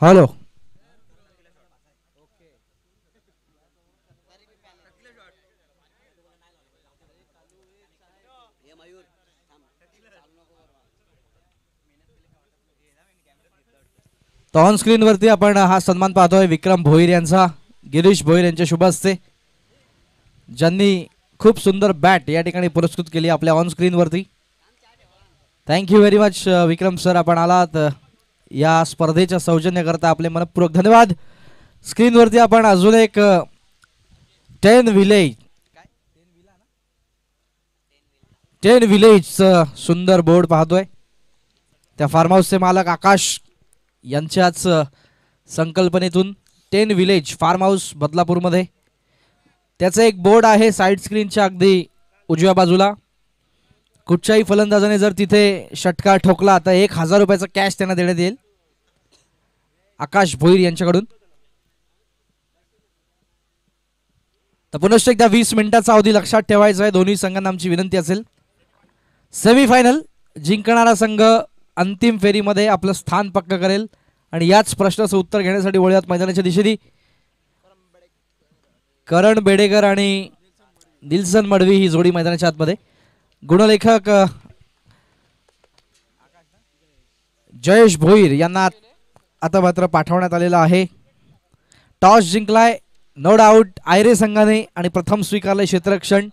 Hello. तर on screen वरती आपण हा सन्मान पाहतोय विक्रम भोईर यांचा, गिरीश भोईर यांच्या शुभ हस्ते, ज्यांनी खूप सुंदर बॅट या ठिकाणी पुरस्कृत केली आपल्या ऑन स्क्रीन वरती. थँक्यू व्हेरी मच विक्रम सर, आपण आलात या स्पर्धेच्या सौजन्याकरता आपले मनपूर्वक धन्यवाद. स्क्रीनवरती आपण अजून एक 10 विलेजचं सुंदर बोर्ड पाहतोय. त्या फार्म हाऊसचे मालक आकाश यांच्याच संकल्पनेतून 10 विलेज फार्म हाऊस बदलापूरमध्ये त्याचं एक बोर्ड आहे साईड स्क्रीनच्या अगदी उजव्या बाजूला. कुठच्याही फलंदाजाने जर तिथे षटकार ठोकला तर 1000 रुपयाचा कॅश त्यांना देण्यात येईल आकाश भोईर यांच्याकडून. तर पुनश्च एकदा 20 मिनिटाचा अवधी लक्षात ठेवायचा आहे. दोन्ही संघांना आमची विनंती असेल, सेमीफायनल जिंकणारा संघ अंतिम फेरीमध्ये आपलं स्थान पक्क करेल. आणि याच प्रश्नाचं उत्तर घेण्यासाठी वळूयात मैदानाच्या दिशेने. करण बेडेकर आणि दिलसन मडवी ही जोडी मैदानाच्या आतमध्ये. गुणलेखक जयेश भोईर यांना आता मात्र पाठवण्यात आलेला आहे. टॉस जिंकलाय नो डाऊट आयरे संघाने आणि प्रथम स्वीकारले क्षेत्ररक्षण.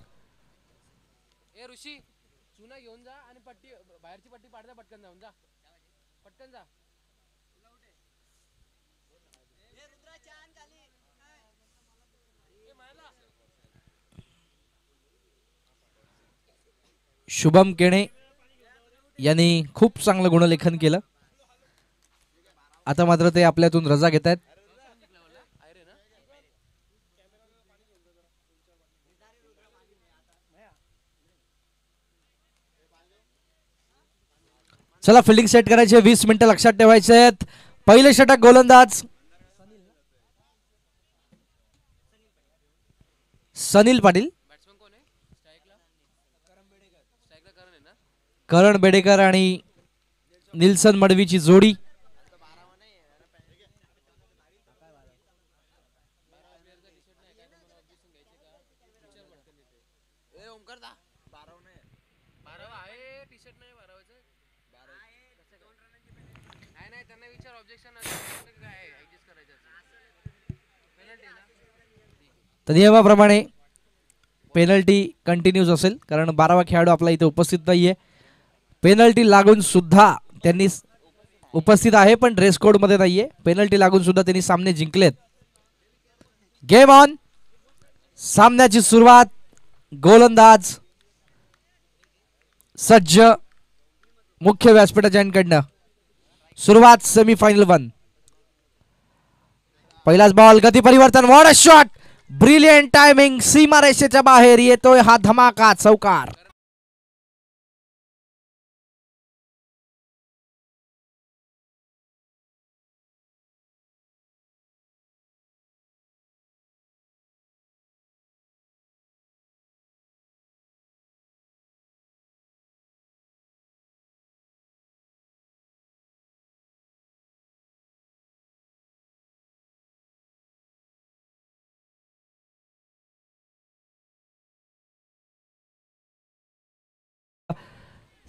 शुभम केणे यांनी खूप चांगलं गुणलेखन केलं. आता मात्र ते आपल्यातून रजा घेत आहेत. चला फिल्डिंग सेट करायचे, 20 मिनिटं लक्षात ठेवायचे आहेत. पहिले षटक गोलंदाज सनील पाटील, करण बेडेकर आणि निल्सन मडवीची जोडी. तर नियमाप्रमाणे पेनल्टी कंटिन्यूज असेल कारण 12वा खेळाडू आपला इथे उपस्थित नाहीये. पेनल्टी लागून सुद्धा त्यांनी उपस्थित आहे पण ड्रेस कोड मध्ये नाहीये. पेनल्टी लागून सुद्धा त्यांनी सामने जिंकलेत. Game on. सामन्याची सुरुवात. गोलंदाज सज्ज मुख्य व्यासपीठाच्या एंडकडनं. सुरुवात सेमीफायनल 1. पहिलाच बॉल, गती परिवर्तन, what a shot, brilliant timing, सीमारेषेच्या बाहेर येतोय हा धमाका चौकार.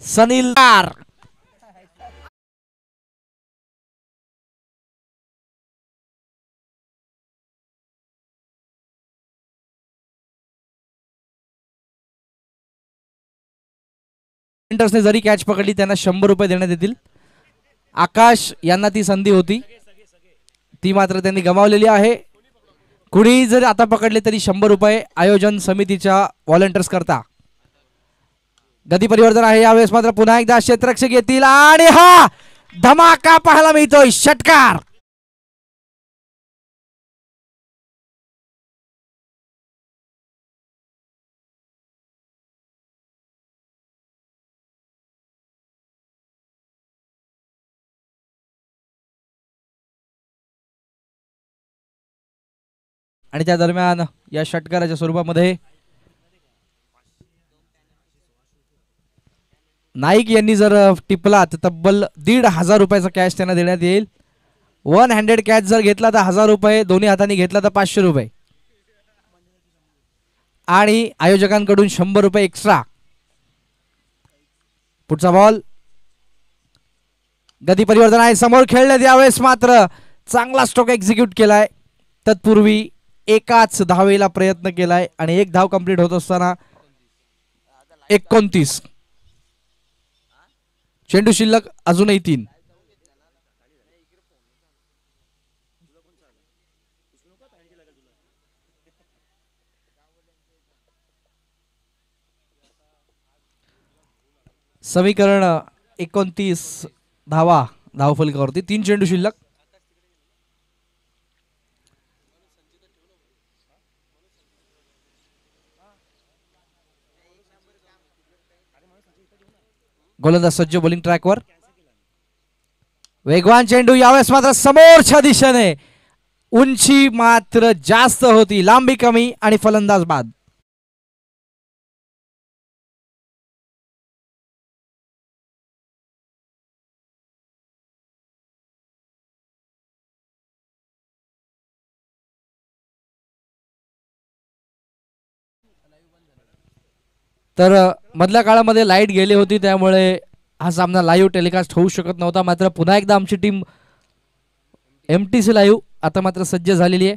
सनील ने जरी कॅच पकडली त्यांना 100 रुपये देण्यात येतील. आकाश यांना ती संधी होती, ती मात्र त्यांनी गमावलेली आहे. कुणी जर आता पकडले तरी 100 रुपये आयोजन समितीच्या व्हॉलंटियर्स करता. गती परिवर्तन आहे यावेळेस मात्र पुन्हा एकदा क्षेत्ररक्षक येतील आणि हा धमाका पाहायला मिळतोय. षटकार. आणि त्या दरम्यान या षटकाराच्या स्वरूपामध्ये नाईक यांनी जर टिपला तर तब्बल 1500 रुपयाचा कॅश त्यांना देण्यात येईल. वन हँडेड कॅच जर घेतला तर 1000 रुपये, दोन्ही हातांनी घेतला तर 500 रुपये आणि आयोजकांकडून 100 रुपये एक्स्ट्रा. पुढचा बॉल गती परिवर्तन आहे, समोर खेळण्यात यावेळेस मात्र चांगला स्ट्रोक एक्झिक्यूट केलाय. तत्पूर्वी एकाच धावेला प्रयत्न केलाय आणि एक धाव कंप्लीट होत असताना 29. चेंडू शिल्लक अजूनही 3. समीकरण 29 धावा धावफलकावरती, 3 चेंडू शिल्लक. गोलंदाज सज्ज बॉलिंग ट्रॅकवर. वेगवान चेंडू, यावेळेस मात्र समोरच्या दिशेने, उंची मात्र जास्त होती, लांबी कमी आणि फलंदाज बाद. तर मधल्या काळामध्ये लाईट गेली होती त्यामुळे हा सामना लाईव्ह टेलिकास्ट होऊ शकत नव्हता. मात्र पुन्हा एकदा आमची टीम MTC लाईव्ह आता मात्र सज्ज झालेली आहे.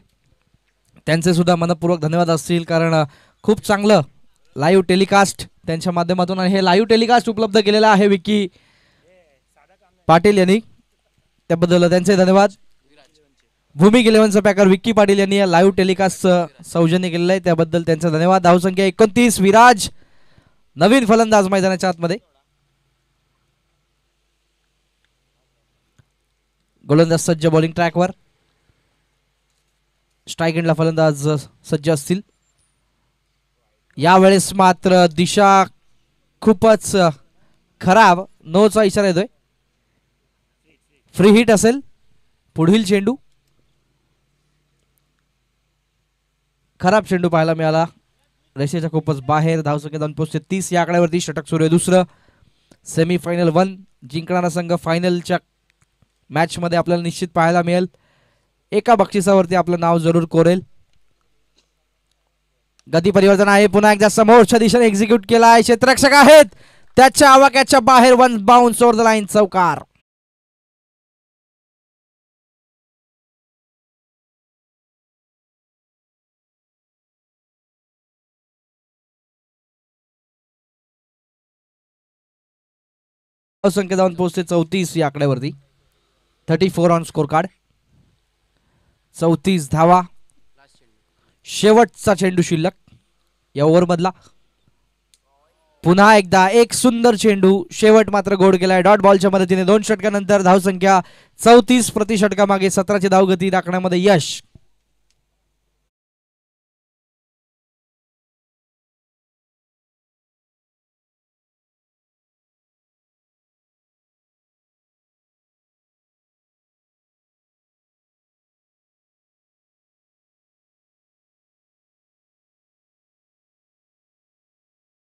त्यांचे सुद्धा मनपूर्वक धन्यवाद असतील, कारण खूप चांगलं लाईव्ह टेलिकास्ट त्यांच्या माध्यमातून, आणि हे लाईव्ह टेलिकास्ट उपलब्ध केलेलं आहे विकी पाटील यांनी, त्याबद्दल त्यांचे धन्यवाद. भूमिक 11चा पॅकर विक्की पाटील यांनी या लाईव्ह टेलिकास्ट सौजन्य केलेलं आहे, त्याबद्दल त्यांचा धन्यवाद. धावसंख्या 29. विराज नवीन फलंदाज मैदानाच्या आतमध्ये. गोलंदाज सज्ज बॉलिंग ट्रॅकवर. स्ट्राईक एंडला फलंदाज सज्ज असतील. यावेळेस मात्र दिशा खूपच खराब, नोचा इशारा येतोय, फ्री हिट असेल. पुढील चेंडू खराब चेंडू पाहायला मिळाला, रेषेच्या खूपच बाहेर. धावसंख्या 230. या आकड्यावरती षटक सुरू आहे दुसरं. सेमीफायनल 1 जिंकणारा संघ फायनलच्या मॅच मध्ये आपल्याला निश्चित पाहायला मिळेल. एका बक्षिसावरती आपलं नाव जरूर कोरेल. गती परिवर्तन आहे, पुन्हा एकदा समोरच्या दिशेने एक्झिक्यूट केला आहे, क्षेत्ररक्षक आहेत त्याच्या आवाक्याच्या बाहेर. 1 बाउन्स ओव्हर द लाईन, चौकार. संख्या जाऊन पोहोचते 34 या आकड्यावरती. 34 ऑन स्कोर कार्ड. 34 धावा. शेवटचा चेंडू शिल्लक या ओव्हर मधला. पुन्हा एकदा एक सुंदर चेंडू, शेवट मात्र गोड केलाय डॉट बॉलच्या मदतीने. 2 षटकानंतर धावसंख्या 34 प्रति षटकामागे 17ची धावगती राखण्यामध्ये यश.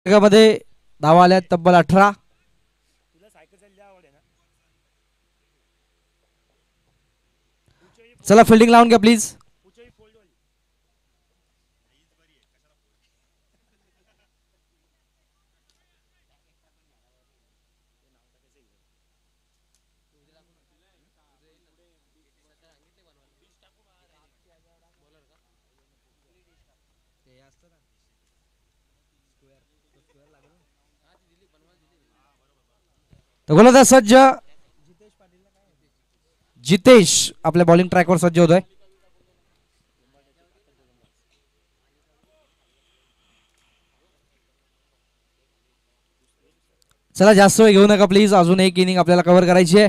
मध्ये धावा आल्या तब्बल 18. चला फिल्डिंग लावून घ्या प्लीज. गोलंदाज सज्ज. जितेश आपल्या बॉलिंग ट्रॅकवर सज्ज होतोय. चला जास्त वेळ घेऊ नका प्लीज, अजून एक इनिंग आपल्याला कव्हर करायची आहे.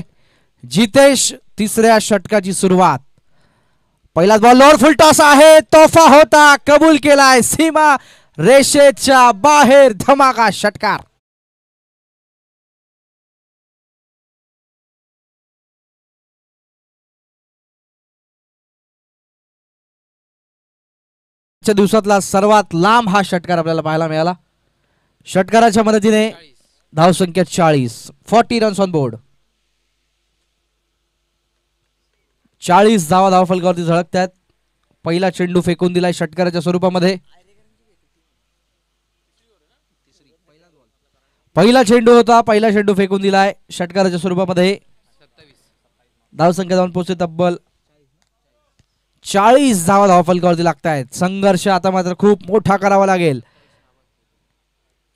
जितेश तिसऱ्या षटकाची सुरुवात. पहिला बॉल लोअर फुल टॉस आहे, तोफा होता, कबूल केलाय, सीमा रेषेच्या बाहेर, धमाका षटकार. दिवसातला सर्वात लांब हा षटकार आपल्याला पाहायला मिळाला. षटकाराच्या मदतीने धावसंख्या 40. 40 रन्स ऑन बोर्ड. 40 धावा धावफलकावरती झळकतात. पहिला चेंडू फेकून दिलाय षटकाराच्या स्वरूपामध्ये. पहिला चेंडू होता, पहिला चेंडू फेकून दिलाय षटकाराच्या स्वरूपामध्ये. धावसंख्या जाऊन पोहोचते तब्बल 40 धावा धावफलकावरती लागतायत. संघर्ष आता मात्र खूप मोठा करावा लागेल.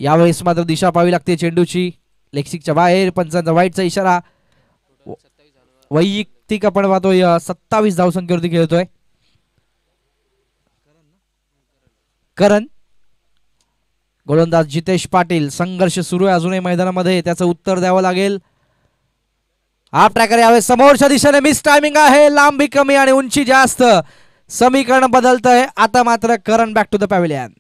यावेळेस मात्र दिशा पाहावी लागते चेंडूची. लेक्सिकच्या बाहेर, पंचांचा वाईटचा इशारा. वैयक्तिक आपण पाहतोय 27 धावसंख्येवरती खेळतोय करण. गोलंदाज जितेश पाटील. संघर्ष सुरू आहे अजूनही मैदानामध्ये, त्याचं उत्तर द्यावं लागेल. हाफ ट्रॅकर यावेळेस समोरच्या दिशेने मिस टायमिंग आहे. लांबी कमी आणि उंची जास्त, समीकरण बदलतंय. आता मात्र करण बॅक टू द पॅव्हिलियन.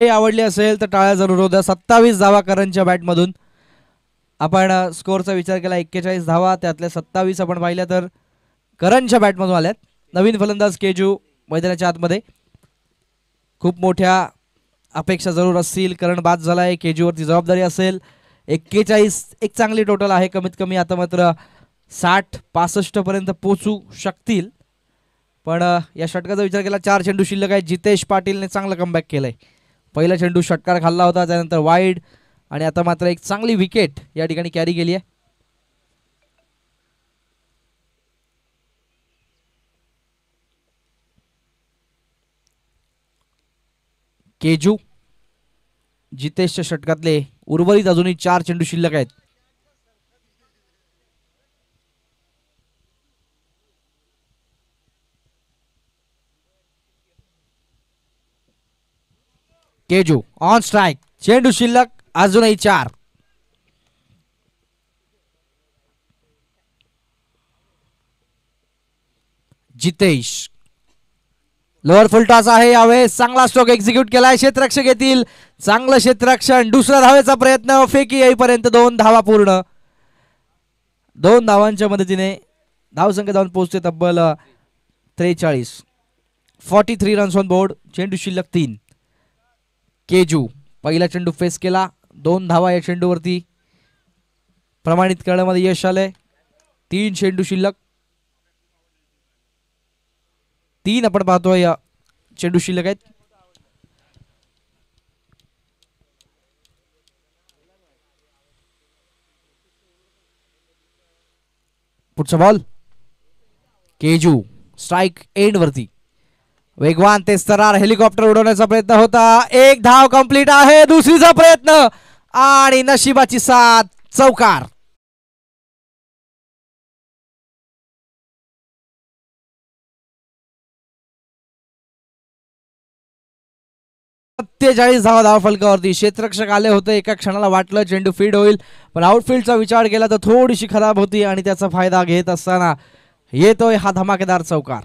आवडली असेल तर टाळ्या जरूर होत्या. 27 धावा करणच्या बॅटमधून. आपण स्कोअरचा विचार केला 41 धावा, त्यातल्या 27 आपण पाहिल्या तर करणच्या बॅटमधून आल्यात. नवीन फलंदाज केजू मैदानाच्या आतमध्ये. खूप मोठ्या अपेक्षा जरूर असतील. करण बाद झालाय, केजूवरती जबाबदारी असेल. 41 एक चांगली टोटल आहे. कमीत कमी आता मात्र 60-65 पर्यंत पोहोचू शकतील. पण या षटकाचा विचार केला 4 चेंडू शिल्लक आहे. जितेश पाटीलने चांगला कमबॅक केलाय. पहिला चेंडू षटकार खाल्ला होता, त्यानंतर वाईड, आणि आता मात्र एक चांगली विकेट या ठिकाणी कॅरी केली आहे. केजू जितेशच्या षटकातले उर्वरित अजूनही 4 चेंडू शिल्लक आहेत. केजू ऑन स्ट्राइक. चेंडू शिल्लक अजूनही 4. जितेश लोअर फुलटॉस आहे. यावेळेस चांगला स्ट्रोक एक्झिक्यूट केलाय. क्षेत्ररक्षक येतील. चांगलं क्षेत्ररक्षण. दुसऱ्या धावेचा प्रयत्न. फेकी येईपर्यंत 2 धावा पूर्ण. 2 धावांच्या मदतीने धावसंख्या जाऊन पोहोचते तब्बल 43. 43 रन्स ऑन बोर्ड. चेंडू शिल्लक 3. केजू पहिला चेंडू फेस केला. 2 धावा या चेंडूवरती प्रमाणित करण्यामध्ये यश आलंय. 3 चेंडू शिल्लक. 3 आपण पाहतोय चेंडू शिल्लक आहेत. पुढचा बॉल. केजू स्ट्राइक एंड वरती. वेगवान तेस्तरार हेलिकॉप्टर उडवण्याचा प्रयत्न होता. 1 धाव कंप्लीट आहे. दुसरीचा प्रयत्न आणि नशिबाची साथ. चौकार. धावा धाव फलकावरती. क्षेत्ररक्षक आले होते. एका क्षणाला वाटलं चेंडू फीड होईल, पण आउटफील्डचा विचार केला तर थोडीशी खराब होती आणि त्याचा फायदा घेत असताना येतोय हा धमाकेदार चौकार.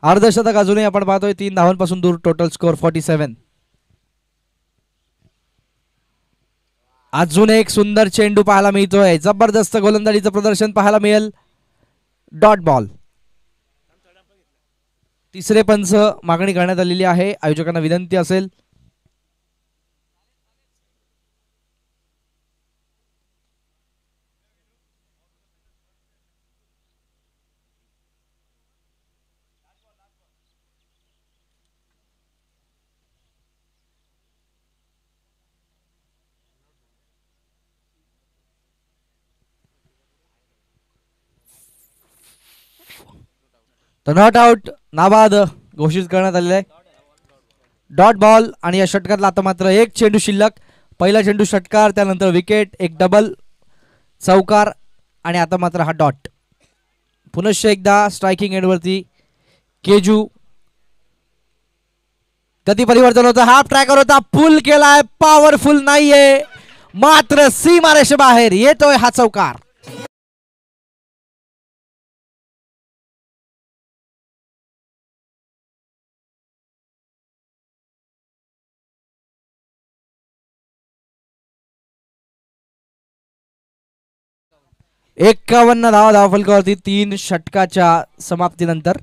अर्धशतक अजूनही आपण पाहतोय 3 धावांपासून दूर. Total score 47. अजून एक सुंदर चेंडू पाहायला मिळतोय. जबरदस्त गोलंदाजीचं प्रदर्शन पाहायला मिळेल. Dot ball. तिसरे पंच मागणी करण्यात आलेली आहे. आयोजकांना विनंती असेल तर नॉट आउट नाबाद घोषित करण्यात आलेला आहे. Dot ball. आणि या षटकातला आता मात्र 1 चेंडू शिल्लक. पहिला चेंडू षटकार, त्यानंतर विकेट, एक डबल, चौकार, आणि आता मात्र हा डॉट. पुनश्च एकदा स्ट्रायकिंग एंडवरती केजू. गती परिवर्तन होतं. हाफ ट्रॅकर होता. पुल केलाय. पॉवरफुल नाहीये, मात्र सीमारेषे बाहेर येतोय हा चौकार. 51 धावा धावफलकावरती 3 षटकाच्या समाप्तीनंतर.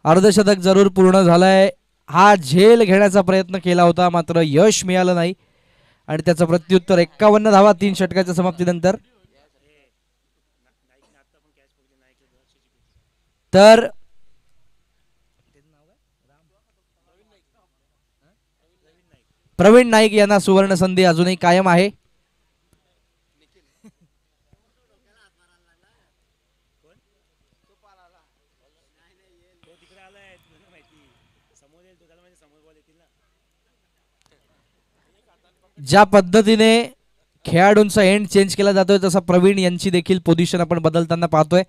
अर्धशतक जरूर पूर्ण झालंय. हा झेल घेण्याचा प्रयत्न केला होता मात्र यश मिळालं नाही आणि त्याचं प्रत्युत्तर 51 धावा 3 षटकाच्या समाप्तीनंतर. तर प्रवीण नाईक यांना सुवर्ण संधी अजूनही कायम आहे. ज्या पद्धतीने खेळाडूंचा एंड चेंज केला जातोय तसा प्रवीण यांची देखील पोझिशन आपण बदलताना पाहतोय.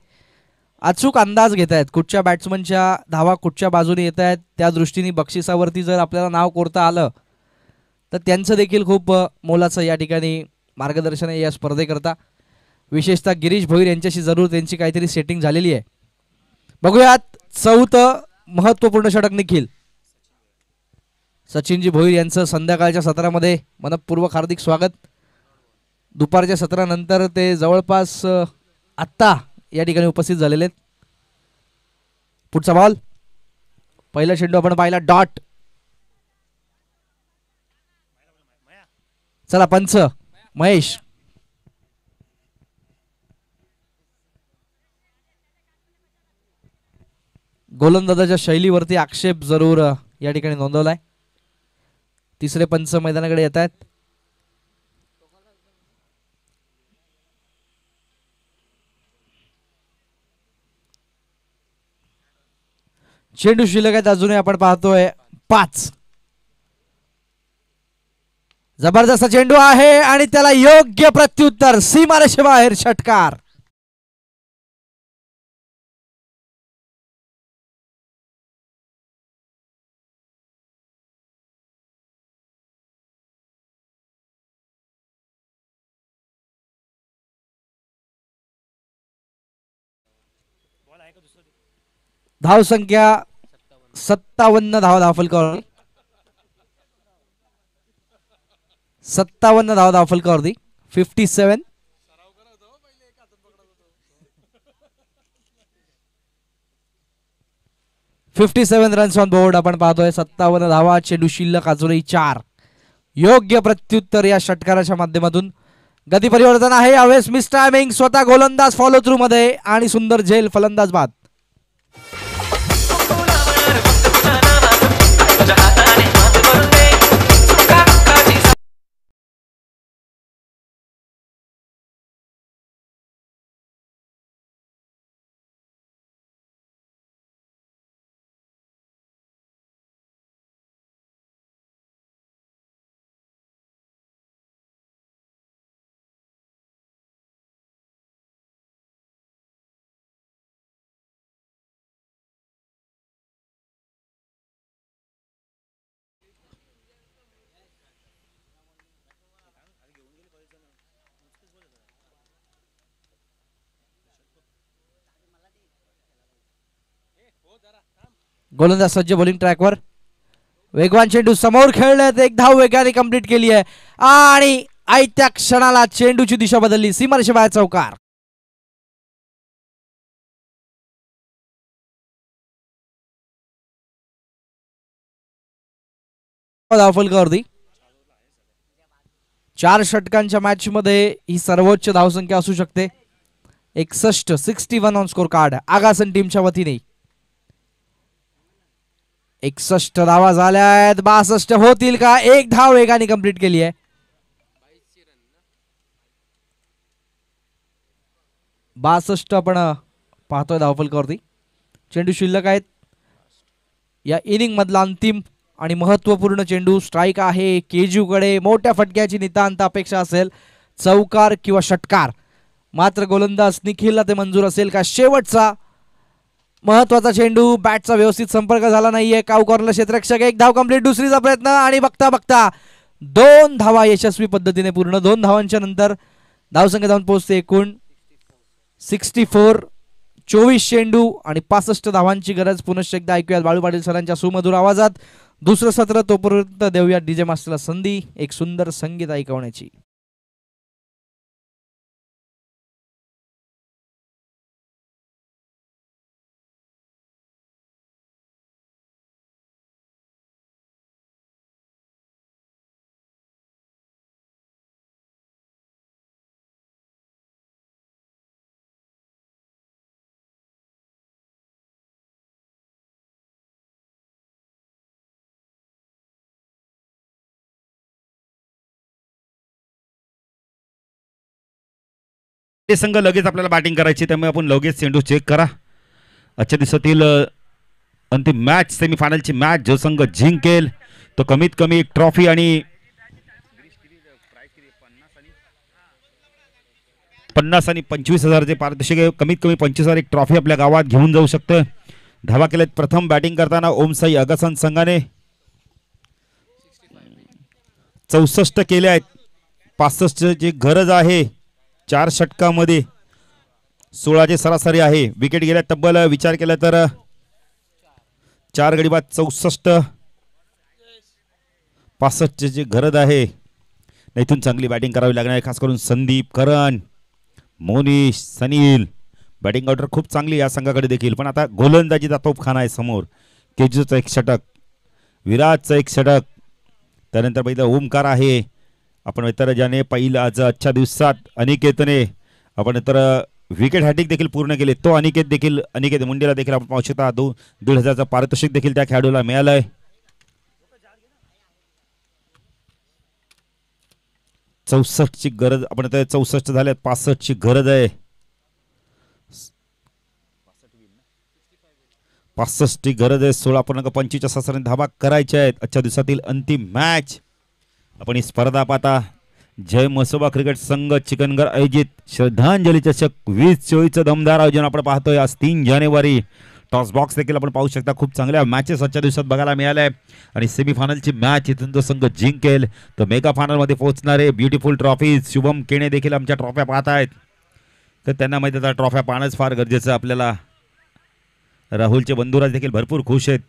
अचूक अंदाज घेत आहेत कुठच्या बॅट्समनच्या धावा कुठच्या बाजूने येत आहेत. त्या दृष्टीने बक्षिसावरती जर आपल्याला नाव कोरता आलं तर त्यांचं देखील खूप मोलाचं या ठिकाणी मार्गदर्शन आहे या स्पर्धेकरता. विशेषतः गिरीश भोईर यांच्याशी जरूर त्यांची काहीतरी सेटिंग झालेली आहे. बघूयात 4थं महत्त्वपूर्ण षटक निखिल. सचिनजी भोईर यांचं संध्याकाळच्या सत्रामध्ये मनपूर्वक हार्दिक स्वागत. दुपारच्या सत्रानंतर ते जवळपास आत्ता या ठिकाणी उपस्थित झालेले आहेत. पुढचा बॉल. पहिला चेंडू आपण पाहिला डॉट. चला पंच महेश. गोलंदाजाच्या शैलीवरती आक्षेप जरूर या ठिकाणी नोंदवलाय. तिसरे पंच मैदानाकडे येत आहेत. चेंडू शिल्लक आहेत अजूनही आपण पाहतोय 5. जबरदस्त चेंडू आहे आणि त्याला योग्य प्रत्युत्तर सीमारेषेबाहेर षटकार. धाव संख्या 57 धावा धावफलकावर. 57 धावा धावफलकावरती 57. रन्स ऑन बोर्ड आपण पाहतोय. 57 धावा. चेंडू शिल्लक अजूनही 4. योग्य प्रत्युत्तर या षटकाराच्या माध्यमातून. गती परिवर्तन आहे यावेळेस. Miss timing. स्वतः गोलंदाज फॉलो थ्रू मध्ये आणि सुंदर झेल फलंदाज बाद. गोलंदाज सज्ज बॉलिंग ट्रॅकवर. वेगवान चेंडू समोर खेळण्यात. एक धाव वेगाने कंप्लीट केली आहे आणि आयत्या क्षणाला चेंडूची दिशा बदलली. सीमारेषेबाहेर चौकार. धावफलकावरती 4 षटकांच्या मॅच मध्ये ही सर्वोच्च धावसंख्या असू शकते. 61 ऑन स्कोर कार्ड आगासन टीमच्या वतीने. 61 धावा झाल्या आहेत. 62 होतील का. एक धाव वेगाने कंप्लीट केली आहे. 62 आपण पाहतोय धावफलकावरती. चेंडू शिल्लक आहेत. या इनिंग मधला अंतिम आणि महत्वपूर्ण चेंडू स्ट्राइक आहे. केजूकडे मोठ्या फटक्याची नितांत अपेक्षा असेल. चौकार किंवा षटकार. मात्र गोलंदाज निखिलला ते मंजूर असेल का. शेवटचा महत्वाचा चेंडू. बॅटचा व्यवस्थित संपर्क झाला नाहीये. काऊ कॉर्नर क्षेत्ररक्षक. एक धाव कंप्लीट. दुसरीचा प्रयत्न आणि बघता बघता 2 धावा यशस्वी पद्धतीने पूर्ण. 2 धावांच्या नंतर धावसंख्या जाऊन पोहोचते एकूण 64. 24 चेंडू आणि 65 धावांची गरज. पुनश्च एकदा ऐकूयात बाळू पाटील सरांच्या सुमधुर आवाजात. दुसरं सत्र तोपर्यंत देऊया डीजे मास्टरला संधी एक सुंदर संगीत ऐकवण्याची. ते संघ लगेच आपल्याला बॅटिंग करायची, त्यामुळे आपण लगेच चेंडू चेक करा. आजच्या दिवसातील अंतिम मॅच, सेमीफायनलची मॅच, जो संघ जिंकेल तो कमीत कमी एक ट्रॉफी आणि 50 आणि 25,000चे पारितोषिक, कमीत कमी 25,000 एक ट्रॉफी आपल्या गावात घेऊन जाऊ शकतं. धावा केलेत प्रथम बॅटिंग करताना ओमसाई अगासन संघाने 64 केले आहेत. 65 ची गरज आहे. 4 षटकामध्ये 16ची सरासरी आहे. विकेट गेल्या तब्बल विचार केला तर 4 गडी बाद 64. 65 ची गरज आहे. इथून चांगली बॅटिंग करावी लागणार आहे, खास करून संदीप, करण, मोनिश, सनील. बॅटिंग ऑर्डर खूप चांगली या संघाकडे देखील, पण आता गोलंदाजीचा तोफखाना आहे समोर. केजूचं एक षटक, विराजचं एक षटक, त्यानंतर पहिलं ओमकार आहे. आपण इतर ज्याने पहिलं आज आजच्या दिवसात अनिकेतने आपण इतर विकेट हॅट्रिक देखील पूर्ण केले, तो अनिकेत मुंडेला देखील आपण पाहू शकता. 1,500चं पारितोषिक देखील त्या खेळाडूला मिळालंय. ची गरज, आपण 64 झाल्यात, 65ची गरज आहे. 65ची गरज आहे. 16.25च्या सरासरीने धावा करायच्या आहेत. आजच्या दिवसातील अंतिम मॅच आपण ही स्पर्धा पाहता. जय मसोबा क्रिकेट संघ चिकनगर आयोजित श्रद्धांजली चषक 2024चं दमदार आयोजन आपण पाहतोय. आज 3 जानेवारी. टॉस बॉक्स देखील आपण पाहू शकता. खूप चांगल्या मॅचेस आजच्या दिवसात बघायला मिळाल्या आणि सेमीफायनलची मॅच, इथून जो संघ जिंकेल तो मेगा फायनलमध्ये पोहोचणारे ब्युटिफुल ट्रॉफीज. शुभम केणे देखील आमच्या ट्रॉफ्या पाहत आहेत, तर त्यांना माहिती आहे ट्रॉफ्या पाहणंच फार गरजेचं आपल्याला. राहुलचे बंधुराज देखील भरपूर खुश आहेत.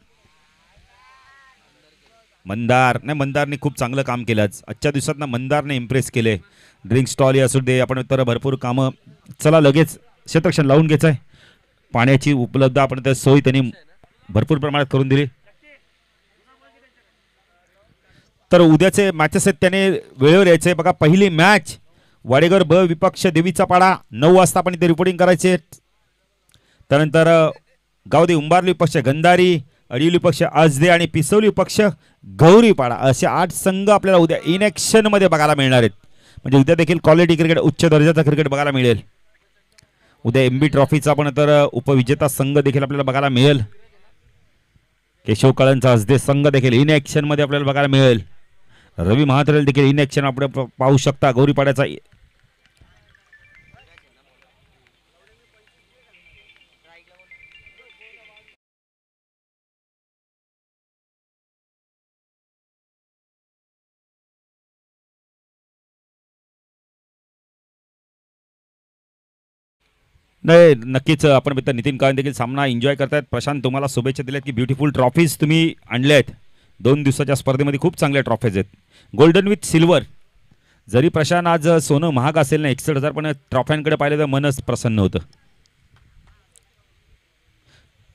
मंदारने खूप चांगलं काम केलं आजच्या दिवसात ना. मंदारने इम्प्रेस केले. ड्रिंक स्टॉल असू दे, आपण तर भरपूर कामं. चला लगेच क्षेत्ररक्षण लावून घ्यायचं आहे. पाण्याची उपलब्ध आपण त्या सोयी त्यांनी भरपूर प्रमाणात करून दिली. तर उद्याचे मॅचेस आहेत त्याने वेळेवर यायचे. बघा पहिली मॅच वाडेगर ब विपक्ष देवीचा पाडा 9 वाजता आपण इथे रिपोर्टिंग करायचे. त्यानंतर गावदे उंबारली विपक्ष गंधारी, अडिवली पक्ष आजदे आणि पिसवली पक्ष गौरीपाडा, असे 8 संघ आपल्याला उद्या इन ॲक्शन मध्ये बघायला मिळणार आहेत. म्हणजे उद्या देखील क्वालिटी क्रिकेट, उच्च दर्जाचा क्रिकेट बघायला मिळेल. उद्या एमबी ट्रॉफीचा पण तर उपविजेता संघ देखील आपल्याला बघायला मिळेल. केशव कळंचा आजदे संघ देखील इन ॲक्शन मध्ये आपल्याला बघायला मिळेल. रवी महात्रे देखील इन ॲक्शन आपण पाहू शकता. गौरीपाड्याचा नाही, नक्कीच आपण मित्र नितीन काळे देखील सामना एन्जॉय करतायत. प्रशांत तुम्हाला शुभेच्छा दिल्यात की ब्युटिफुल ट्रॉफीज तुम्ही आणल्या आहेत. 2 दिवसाच्या स्पर्धेमध्ये खूप चांगल्या ट्रॉफीज आहेत, गोल्डन विथ सिल्वर. जरी प्रशांत आज सोनं महाग असेल ना 61,000, पण ट्रॉफ्यांकडे पाहिलं तर मनच प्रसन्न होतं.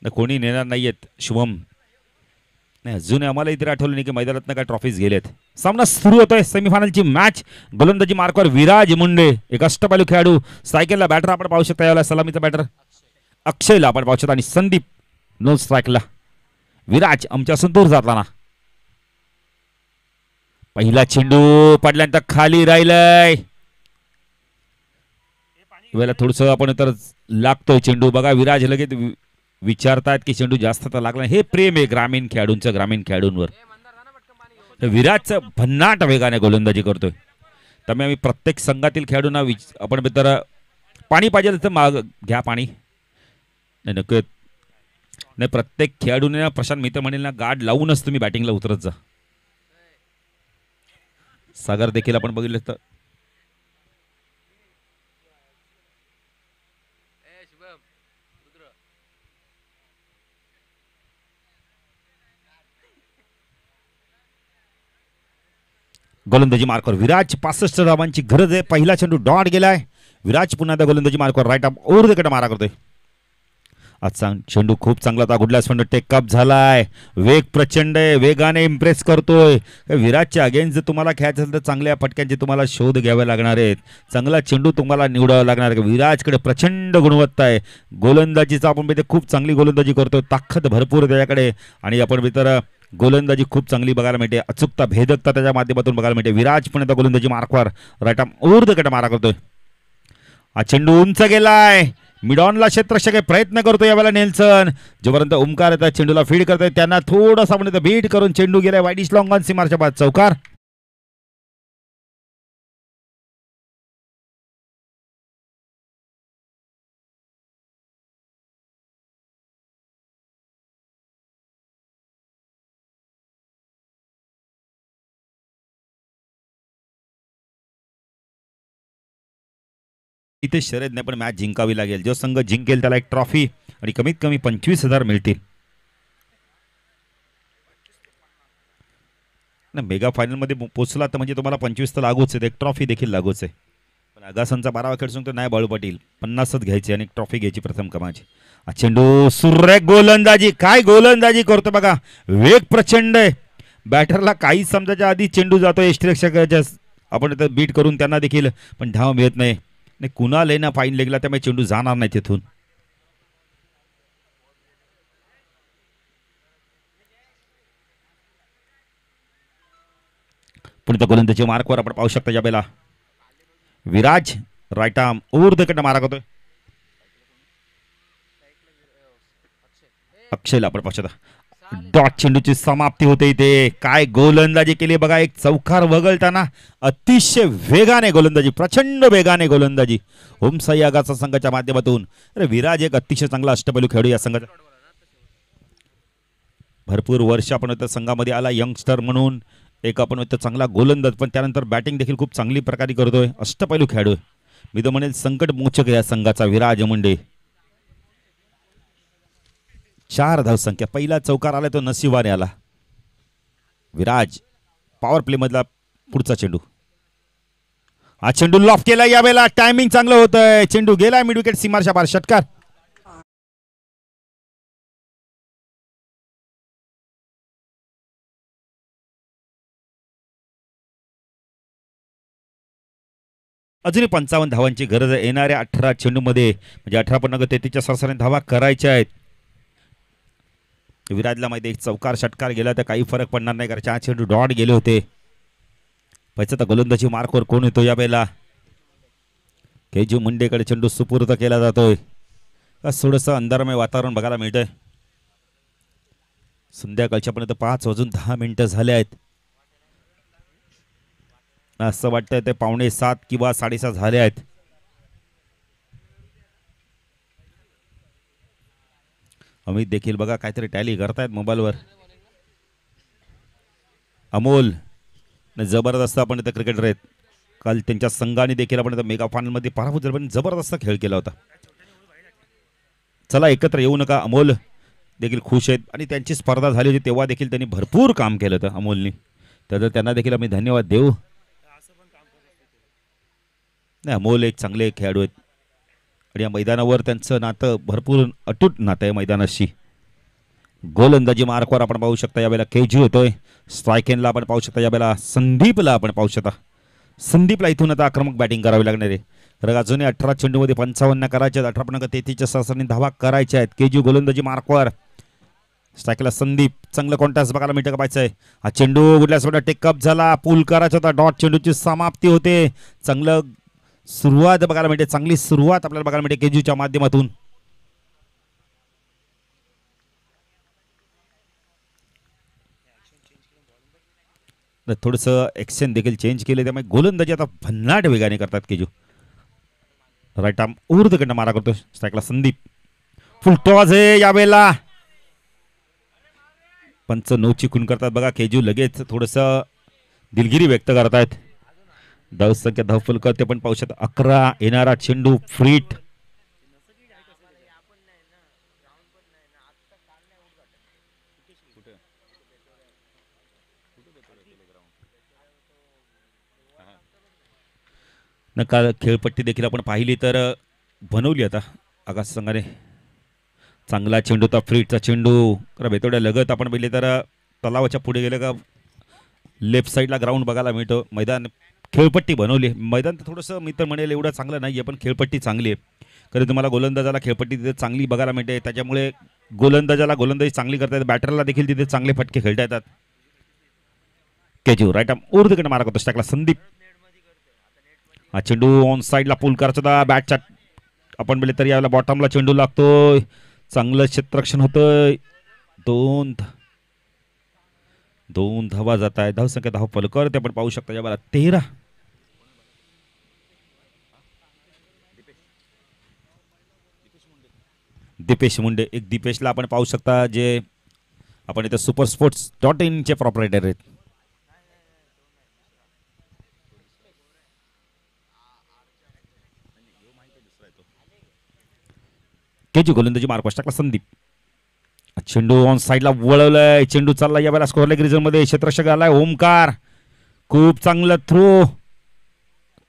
कोणी नेणार नाहीयेत शुभम. नाही, अजून आम्हाला इथे आठवलं नाही की मैदानात काय ट्रॉफीज गेलेत. सामना सुरू होतोय. सेमीफायनलची मॅच. गोलंदाजी मार्कवर विराज मुंडे, एक अष्टपैलू खेळाडू. सायकलला बॅटर आपण पाहू शकता. याला सलामीचा बॅटर अक्षयला आपण पाहू शकता आणि संदीप नो स्ट्राईकला. विराज आमच्यापासून दूर जाताना. पहिला चेंडू पडल्यानंतर खाली राहिलाय. वेळेला थोडस आपण तर लागतोय चेंडू. बघा विराज लगेच विचारतायत की चेंडू जास्त तर लागला. हे प्रेम आहे ग्रामीण खेळाडूंवर. विराजचं भन्नाट वेगाने गोलंदाजी करतोय. त्यामुळे आम्ही प्रत्येक संघातील खेळाडूंना आपण तर पाणी पाहिजे तर माग घ्या पाणी. नाही, प्रत्येक खेळाडूने प्रशांत मित्र म्हणेल ना गार्ड लावूनच तुम्ही बॅटिंगला उतरत जा. सागर देखील आपण बघितलं तर गोलंदाजी मार्कवर विराज. 65 धावांची गरज आहे. पहिला चेंडू डॉट गेलाय. विराज पुन्हा त्या गोलंदाजी मार्कवर राईट आर्म ओव्हर द कट मारा करतोय. आजचा चेंडू खूप चांगला होता. गुडलास पण टेकअप झालाय. वेग प्रचंड आहे, वेगाने इम्प्रेस करतोय. विराजच्या अगेन्स्ट जर तुम्हाला खेळायचं असेल तर चांगल्या फटक्यांचे तुम्हाला शोध घ्यावे लागणार आहेत. चांगला चेंडू तुम्हाला निवडावा लागणार आहे. विराजकडे प्रचंड गुणवत्ता आहे. गोलंदाजीचा आपण खूप चांगली गोलंदाजी करतोय. ताकद भरपूर त्याच्याकडे आणि आपण तर गोलंदाजी खूप चांगली बघायला मिळते. अचूकता, भेदकता त्याच्या माध्यमातून बघायला मिळते. विराज पण आता गोलंदाजी मार्कवर राईट आर्म ओव्हर द कट मारा करतोय हा चेंडू उंच गेलाय, मिडॉनला क्षेत्ररक्षक प्रयत्न करतो यावेळेला नेल्सन, जोपर्यंत ओमकार येतात चेंडूला फीड करतोय त्यांना थोडासा म्हणजे बीट करून चेंडू गेलाय वाईडिश लॉंग ऑन सीमारच्या बाद चौकार. इथे शर्यत नाही पण मॅच जिंकावी लागेल. जो संघ जिंकेल त्याला एक ट्रॉफी आणि कमीत कमी 25,000 मिळतील. ना मेगा फायनल मध्ये पोहोचला तर म्हणजे तुम्हाला 25 तर लागूच आहे, एक ट्रॉफी देखील लागूच आहे. पण आगासांचा 12वा खेळ सांगतो नाही बाळू पाटील 50च घ्यायची आणि ट्रॉफी घ्यायची प्रथम क्रमांकाची. चेंडू सुरेख गोलंदाजी, काय गोलंदाजी करतो बघा, वेग प्रचंड आहे. बॅटरला काही समजायच्या आधी चेंडू जातो यष्टीरक्षकाच्या, आपण बीट करून त्यांना देखील पण धाव मिळत नाही. कुणाल आहे ना फाईन लेगला, त्यामुळे चेंडू जाणार नाही तिथून. पुढे गोलंदाजी मार्कवर आपण पाहू शकता यावेळेला विराज राईट आर्म ऊर्ध्वकडे मारा करतोय. अक्षयला आपण पाहू शकता. डॉट चेंडूची समाप्ती होते इथे. काय गोलंदाजी केली बघा, एक चौकार वगळताना अतिशय वेगाने गोलंदाजी, प्रचंड वेगाने गोलंदाजी ओमसाई आगाचा संघाच्या माध्यमातून. अरे विराज एक अतिशय चांगला अष्टपैलू खेळू या संघाचा. भरपूर वर्ष आपण संघामध्ये आला यंगस्टर म्हणून, एक आपण चांगला गोलंदाज पण त्यानंतर बॅटिंग देखील खूप चांगली प्रकारे करतोय. अष्टपैलू खेळाडू मी तर म्हणेल संकट मोचक या संघाचा विराज मुंडे. 4 धावसंख्या, पहिला चौकार आला तो नशिबाने आला. विराज पॉवर प्ले मधला पुढचा चेंडू, हा चेंडू लॉफ केला यावेळेला. टायमिंग चांगलं होतंय, चेंडू गेला मिड विकेट सीमारच्या बाहेर. षटकार. अजूनही 55 धावांची गरज आहे. येणाऱ्या 18 चेंडूमध्ये म्हणजे 18-33च्या सरासरी धावा करायच्या आहेत. विराजला माहिती एक चौकार षटकार गेला तर काही फरक पडणार नाही, कारण 4 चेंडू डॉट गेले होते. पैसा गोलंदाजी मार्कवर कोण येतो यावेळेला. केजू मुंडेकडे चेंडू सुपूर्द केला जातोय. थोडंसं अंधारमय वातावरण बघायला मिळतंय. संध्याकाळच्या पर्यंत 5:10 झाले आहेत. असं वाटतंय ते 6:45 किंवा 6:30 झाले आहेत. अमित देखील बघा काहीतरी टॅली करतायत मोबाईलवर. अमोल जबरदस्त आपण इथं क्रिकेटर आहेत. काल त्यांच्या संघाने देखील आपण मेगा फायनल मध्ये पराभूत झाले, पण जबरदस्त खेळ केला होता. चला एकत्र येऊ नका, अमोल देखील खुश आहेत आणि त्यांची स्पर्धा झाली होती तेव्हा देखील त्यांनी भरपूर काम केलं होतं अमोलनी, तर त्यांना देखील आम्ही धन्यवाद देऊ. नाही अमोल एक चांगले खेळाडू आहेत आणि या मैदानावर त्यांचं नातं भरपूर अटूट नातं आहे मैदानाशी. गोलंदाजी मार्कवर आपण पाहू शकता यावेळेला केजू होतोय. स्ट्रायकेनला आपण पाहू शकता यावेळेला संदीपला आपण पाहू शकता. संदीपला इथून आता आक्रमक बॅटिंग करावी लागणार आहे. अजूनही 18 चेंडूमध्ये 55 करायचे आहेत. 18-33च्या सरासरी धावा करायच्या आहेत. केजू गोलंदाजी मार्कवर. स्ट्रायकला संदीप. चांगलं कॉन्टॅक्ट बघायला मिळतं का पाहायचं आहे. हा चेंडू कुठल्या सोडा टेकअप झाला, पूल करायचा होता. डॉट चेंडूची समाप्ती होते. चांगलं सुरुवात बघायला मिळते, चांगली सुरुवात आपल्याला बघायला मिळते केजूच्या माध्यमातून. थोडंसं एक्शन देखील चेंज केले, त्यामुळे गोलंदाजी आता भन्नाट वेगाने करतात केजू. राईट आर्म ऊर्ध्वकडनं मारा करतो. स्ट्रायकला संदीप. फुल टॉस आहे यावेळेला. पंच नो चिकून करतात बघा केजू. लगेच थोडंसं दिलगिरी व्यक्त करतायत. धावसंख्या धावफल करते पण पाहू शकता 11. येणारा चेंडू फ्रीट. नका खेळपट्टी देखील आपण पाहिली तर बनवली आता आकाश संघाने. चांगला चेंडू होता, फ्रीटचा चेंडू. बेतोड्या लगत आपण पाहिले तर तलावाच्या पुढे गेलं का लेफ्ट साईडला ग्राउंड बघायला मिळतो. मैदान खेळपट्टी बनवली. मैदान तर थोडंसं मी तर म्हणेल एवढं चांगलं नाही आहे, पण खेळपट्टी चांगली आहे. कारण तुम्हाला गोलंदाजाला खेळपट्टी तिथे चांगली बघायला मिळते, त्याच्यामुळे गोलंदाजाला गोलंदाजी चांगली करता येते. बॅटरला देखील तिथे चांगले फटके खेळता येतात. केजू राईट आर्म ऊर्ध्वकडे मारा करतो. टाकला संदीप. हा चेंडू ऑन साईडला पुल करायचा बॅटच्या आपण बोलले तर यावेळेला बॉटमला चेंडू लागतोय. चांगलं क्षेत्ररक्षण होतंय. दोन धावा जात आहेत. धावसंख्या धाव फलकर ते आपण पाहू शकता. या 13. दीपेश मुंडे एक दीपेशला आपण पाहू शकता जे आपण इथे supersports.in चे प्रॉपरायटर आहेत. केजी गोलंदाजी मार्कस टाकला संदीप. चेंडू ऑन साईडला वळवलाय. चेंडू चालला या वेळेला स्कोअर लेग रिजन मध्ये. क्षेत्ररक्षक आलाय ओमकार. खूप चांगलं थ्रो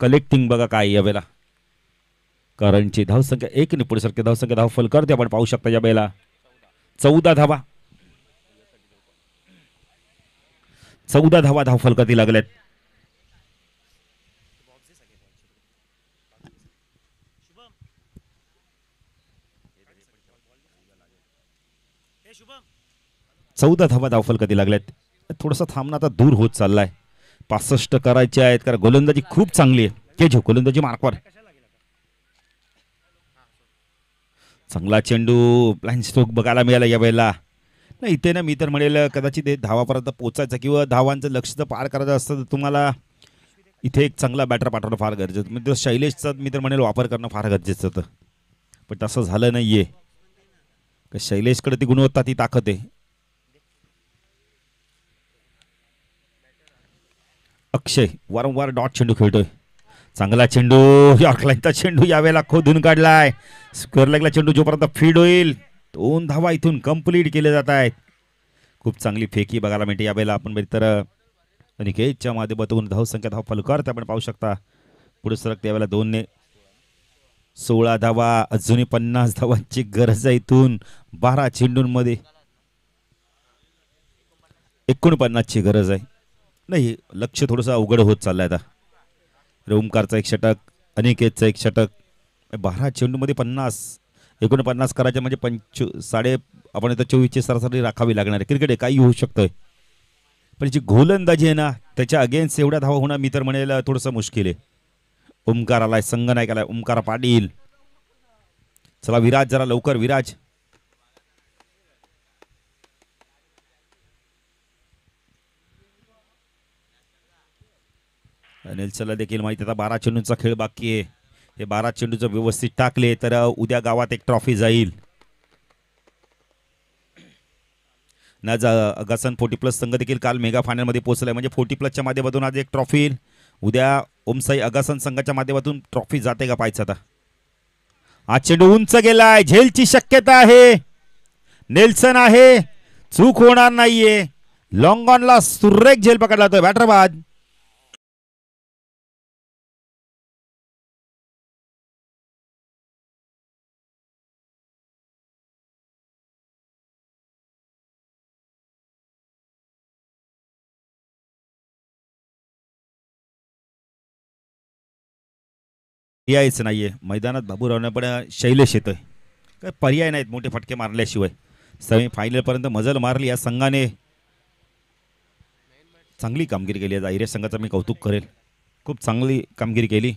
कलेक्टिंग बघा काय या वेळेला. करंटची धावसंख्या 1 ने पुढे सरके धावसंख्या धाव फल करते आपण पाहू शकता. या वेळेला 14 धावा. 14 धावा धाव फलकाती लागल्यात. चौदा धावा धावफल कधी लागल्यात. थोडासा थांबणं आता दूर होत चाललाय. 65 करायचे आहेत कारण गोलंदाजी खूप चांगली आहे. केजो गोलंदाजी मार्कवर. चांगला चेंडू ब्लाइंड स्ट्रोक बघायला मिळाला या वेळेला. नाही इथे ना मी तर म्हणेल कदाचित धावापर्यंत पोहोचायचं किंवा धावांचं लक्ष तर पार करायचं असतं तर तुम्हाला इथे एक चांगला बॅटर पाठवणं फार गरजेचं. म्हणजे शैलेशचा मी तर म्हणेल वापर करणं फार गरजेचं होतं पण तसं झालं नाहीये. शैलेशकडे ती गुणवत्ता ती ताकद आहे. अक्षय वारंवार डॉट चेंडू खेळतोय. चांगला चेंडू यॉर्कलाईनचा चेंडू यावेळेला खोदून काढलाय. स्क्वेअर लेगला चेंडू जोपर्यंत फीड होईल 2 धावा इथून कंप्लीट केले जात आहेत. खूप चांगली फेकी बघायला मिळते यावेळेला. आपण तर अनिकेतच्या माध्यमातून धावसंख्या धाव फॉलो करते आपण पाहू शकता. पुढे सरक त्यावेळेला 2 ने 16 धावा. अजूनही 50 धावांची गरज आहे. इथून 12 चेंडूंमध्ये 49 ची गरज आहे. नाही लक्ष थोडंसं अवघड होत चाललंय आता. ओमकारचा एक षटक अनिकेतचं एक षटक 12 चेंडूमध्ये 49 करायचे म्हणजे साडे आपण इथं 24ची सरासरी राखावी लागणार आहे. क्रिकेट आहे काही होऊ शकतंय पण जी गोलंदाजी आहे ना त्याच्या अगेन्स्ट एवढ्या धावा होणं मी तर म्हणेल थोडंसं मुश्किल आहे. ओमकार आलाय संगनायक आलाय. ओमकार पाटील. चला विराज जरा लवकर विराज. नेल्सनला देखील माहिती आता 12 चेंडूंचा खेळ बाकी आहे. हे 12 चेंडूचं व्यवस्थित टाकले तर उद्या गावात एक ट्रॉफी जाईल. अगासन 40+ संघ देखील काल मेगा फायनल मध्ये पोहोचलाय म्हणजे 40+च्या माध्यमातून आज एक ट्रॉफी. उद्या ओमसाई अगासन संघाच्या माध्यमातून ट्रॉफी जाते का पाहायचं आता. हा चेंडू उंच गेलाय. झेलची शक्यता आहे. नेल्सन आहे. चूक होणार नाहीये. लॉंग ऑनला सुरेख झेल पकडला जातोय. बॅटर बाद. पर्यायच नाहीये मैदानात बाबूरावने पण शैलेश येतोय. काय पर्याय नाहीत मोठे फटके मारल्याशिवाय. सेमी फायनल पर्यंत मजल मारली या संघाने. चांगली कामगिरी केली. आयरे संघाचं मी कौतुक करेल. खूप चांगली कामगिरी केली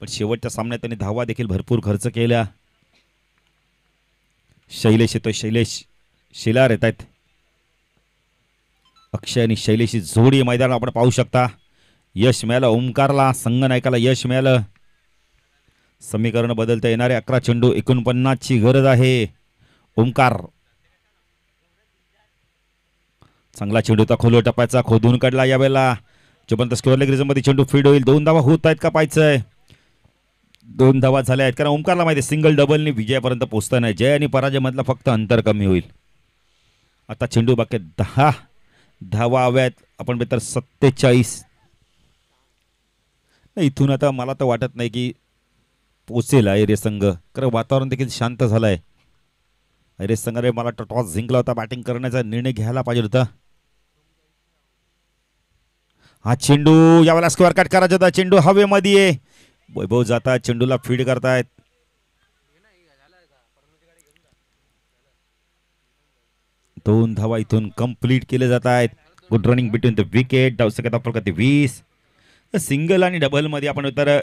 पण शेवटच्या सामन्यात त्यांनी धावा देखील भरपूर खर्च केल्या. शैलेश येतोय. शैलेश शिलार येत आहेत. अक्षय आणि शैलेशची जोडी मैदानात आपण पाहू शकता. यश मिळालं ओमकारला. संगनायकाला यश मिळालं. समीकरण बदलता येणारे 11 चेंडू 49 ची गरज आहे. ओमकार चांगला चेंडू होता. खोलो टप्प्याचा खोदून काढला यावेळेला. जोपर्यंत स्क्वेअर लेग रिजन मध्ये चेंडू फीड होईल 2 धावा होत आहेत का पाहायचंय. 2 धावा झाल्या आहेत कारण ओमकारला माहिती सिंगल डबलने विजयापर्यंत पोहोचता नाही. जय आणि पराजय मधला फक्त अंतर कमी होईल. आता चेंडू बाकी 10 धावा हव्यात आपण तर 47. इथून आता मला तर वाटत नाही की पोचेल आयरे संघ कारण वातावरण देखील शांत झालंय. आयरे संघाने मला टॉस जिंकला होता. बॅटिंग करण्याचा निर्णय घ्यायला पाहिजे होता. हा चेंडू यावेळेला स्क्वेअर कट करायचा होता. चेंडू हवेमध्ये. वैभव जातात चेंडूला फीड करतायत. दोन धावा इथून कंप्लीट केले जात आहेत. Good running between the wicket. धावसंख्या 20. सिंगल आणि डबल मध्ये आपण तर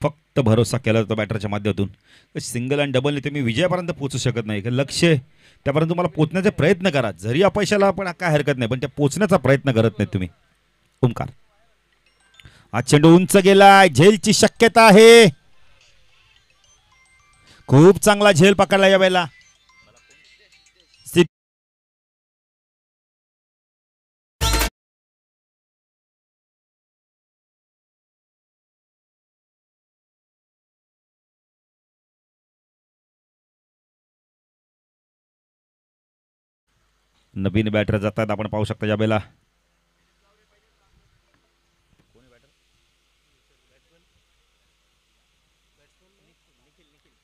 फक्त भरोसा केला जातो बॅटरच्या माध्यमातून. सिंगल आणि डबलने तुम्ही विजयापर्यंत पोहोचू शकत नाही. लक्ष त्यापर्यंत तुम्हाला पोहोचण्याचा प्रयत्न करा. जरी अपयशाला पण काय हरकत नाही, पण त्या पोहोचण्याचा प्रयत्न करत नाही तुम्ही. ओमकार, हा चेंडू उंच गेलाय, झेलची शक्यता आहे. खूप चांगला झेल पकडला या वेळेला. नवीन बॅटर जातात, आपण पाहू शकता या वेळेला.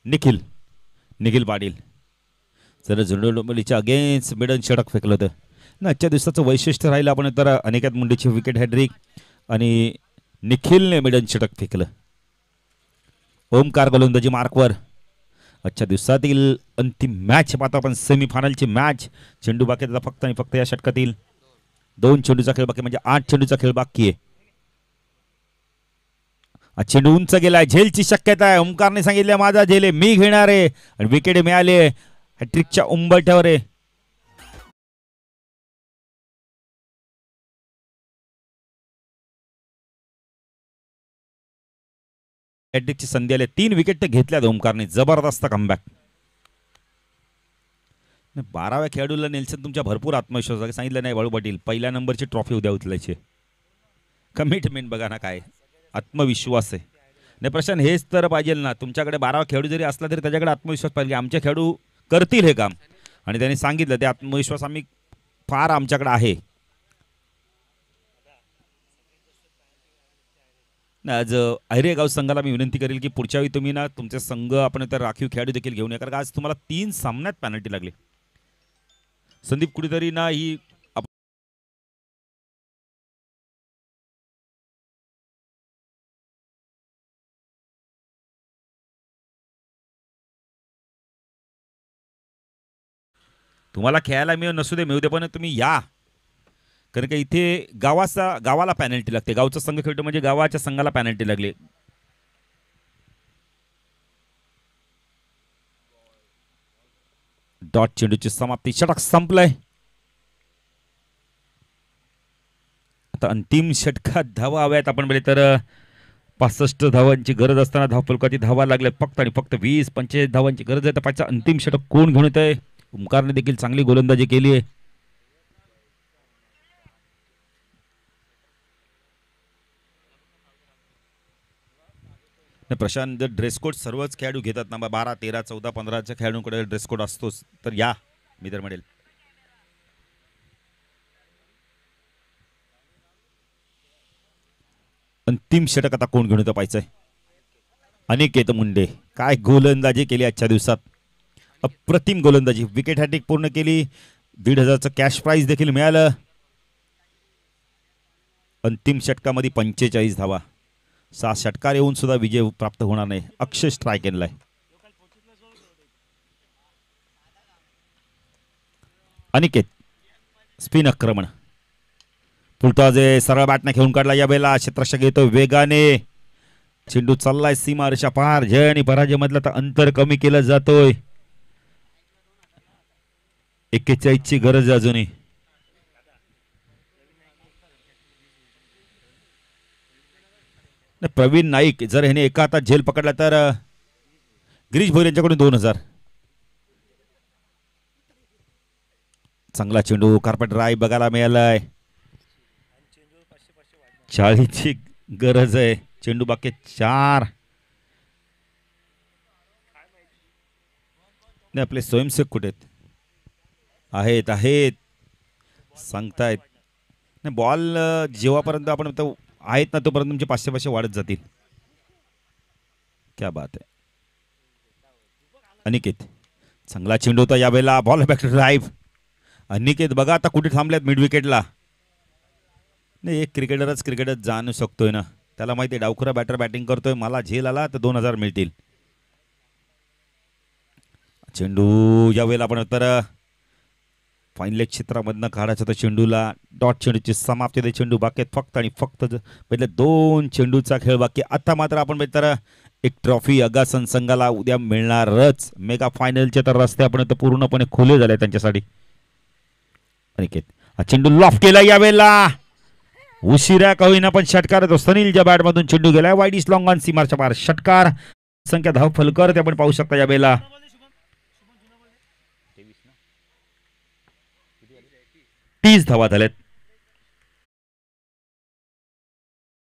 निखिल निखिल पाटील जर झुंडोलीच्या अगेन्स्ट मिडन षटक फेकलं होतं ना. आजच्या दिवसाचं वैशिष्ट्य राहिलं आपण तर अनिकेत मुंडेची विकेट हॅड्रिक आणि निखिलने मिडन षटक फेकलं. ओमकार गोलंदाजी मार्कवर. आजच्या दिवसातील अंतिम मॅच पाहतो आपण, सेमीफायनलची मॅच. चेंडू बाकी फक्त आणि फक्त या षटकातील 2 चेंडूचा खेळ बाकी, म्हणजे 8 चेंडूचा खेळ बाकी आहे. चेंडू उंच गेलाय, झेलची शक्यता आहे. ओमकारने सांगितले माझा झेल आहे, मी घेणार आहे, आणि विकेट मिळाले. हॅट्रिकच्या उंबरठ्यावर आहे. हॅट्रिकची संधी आली, 3 विकेट तर घेतल्यात ओमकारने. जबरदस्त कमबॅक. 12व्या खेळाडूला नेल्सन तुमच्या भरपूर आत्मविश्वास सांगितलं नाही बाळू पाटील, पहिल्या नंबरची ट्रॉफी उद्या उचलायची. कमिटमेंट बघा ना, काय आत्मविश्वास आहे. नाही प्रशांत, हेच तर पाहिजे ना. तुमच्याकडे 12वा खेळाडू जरी असला तरी त्याच्याकडे आत्मविश्वास पाहिजे. आमचे खेळाडू करतील हे काम, आणि त्यांनी सांगितलं ते आत्मविश्वास आम्ही फार आमच्याकडे आहे. आज अहिरेगाव संघाला मी विनंती करेल की पुढच्या वेळी तुम्ही ना तुमचे संघ आपण तर राखीव खेळाडू देखील घेऊन या, कारण आज तुम्हाला 3 सामन्यात पेनल्टी लागली. संदीप कुठेतरी ना ही तुम्हाला खेळायला नसू दे मिळू दे, पण तुम्ही या, कारण का इथे गावाला पॅनल्टी लागते. गावचा संघ खेळतो म्हणजे गावाच्या संघाला पॅनल्टी लागली. डॉट चेंडूची समाप्ती, षटक संपलंय. आता अंतिम षटकात धावा हव्यात आपण बोलले तर 65 धावांची गरज असताना धावफलकाची धावा लागल्या फक्त आणि फक्त 20-25 धावांची गरज आहे. तर पाहिजे अंतिम षटक कोण घेऊन येत आहे. ओमकारने देखील चांगली गोलंदाजी केली आहे. प्रशांत, जर ड्रेस कोड सर्वच खेळाडू घेतात ना, 12, 13, 14, 15च्या खेळाडूंकडे ड्रेस कोड असतोच, तर या मी तर म्हणेल. अंतिम षटक आता कोण घेऊन येतं पाहायचंय. अनिकेत मुंडे, काय गोलंदाजी केली आजच्या दिवसात, अप्रतिम गोलंदाजी. विकेट हॅट्रिक पूर्ण केली, 1,500चं कॅश प्राइज देखील मिळालं. अंतिम षटकामध्ये 45 धावा, 6 षटकार येऊन सुद्धा विजय प्राप्त होणार नाही. अक्षय स्ट्राईक केलाय. अनिकेत स्पिन आक्रमण, फुलटॉजे सरळ बॅटने खेळून काढला. या वेळेला क्षेत्ररक्षक येतो वेगाने, चेंडू चाललाय सीमारेषा पार. जय आणि पराजय मधला तर अंतर कमी केलं जातोय. 41ची गरज अजूनही. प्रवीण नाईक, जर ह्याने एका हातात झेल पकडला तर गिरीश भोईर यांच्याकडून 2000. चांगला चेंडू, कार्पेट ड्राईव्ह बघायला मिळालाय. 40ची गरज आहे. चेंडू बाकी 4. नाही, आपले स्वयंसेवक कुठे आहेत आहेत सांगतायत. नाही, बॉल जेव्हापर्यंत आपण आहेत ना तोपर्यंत तुमचे 500 वाढत जातील. क्या बात आहे. अनिकेत, चांगला चेंडू होता यावेळेला. Ball back drive. अनिकेत बघा आता कुठे थांबल्यात मिड विकेटला. नाही, एक क्रिकेटरच जाणू शकतोय ना, त्याला माहिती आहे डावखुरा बॅटर बॅटिंग करतोय, मला झेल आला तर 2000 मिळतील. चेंडू यावेळेला आपण तर फाईन लेग क्षेत्रामधनं काढायचं तर चेंडूला. डॉट चेंडूची समाप्ती. चेंडू बाकी फक्त आणि फक्त पहिले 2 चेंडूचा खेळ बाकी. आता मात्र आपण तर एक ट्रॉफी अगासन संघाला उद्या मिळणारच. मेगा फायनलचे तर रस्ते आपण पूर्णपणे खुले झाले त्यांच्यासाठी. अनिकेत हा चेंडू लॉफ केला यावेळेला उशिरा का होईना पण षटकार तो सनीलच्या बॅट मधून चेंडू गेलाय वाईड इस लॉंग ऑन सीमारच्या बाहेर. षटकार संख्या धाव फलकर ते आपण पाहू शकता यावेळेला. 30 धावा झाल्यात.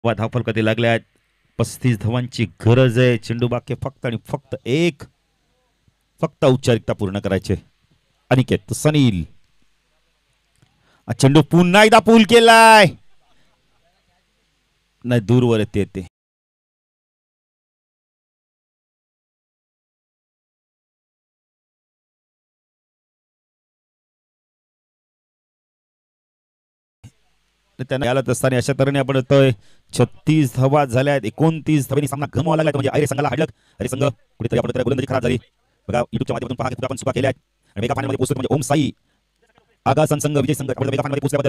धाव फलक लागल्या आहेत. 35 धावांची गरज आहे. चेंडू बाकी फक्त आणि फक्त औपचारिकता पूर्ण करायचे. अनिकेत सनील चेंडू पुन्हा एकदा पूल केलाय. नाही दूरवर येते. त्यांना यायला असताना अशा तऱ्हेने आपण येतोय. 36 धावा झाल्यात. 29 धावांनी सामना गमवावा लागला. म्हणजे आयरे संघाला हाडलं. अरे संघ कुठेतरी आपण गोलंदाजी खराब झाली बघा. युट्यूबच्या माध्यमातून पहा आपण चुका केल्या आहेत. आणि मेगा फायनलमध्ये पोहोचलो म्हणजे ओम साई आगासन संघ विजय संघ आपण मेगा फायनलमध्ये पोहोचल्याबद्दल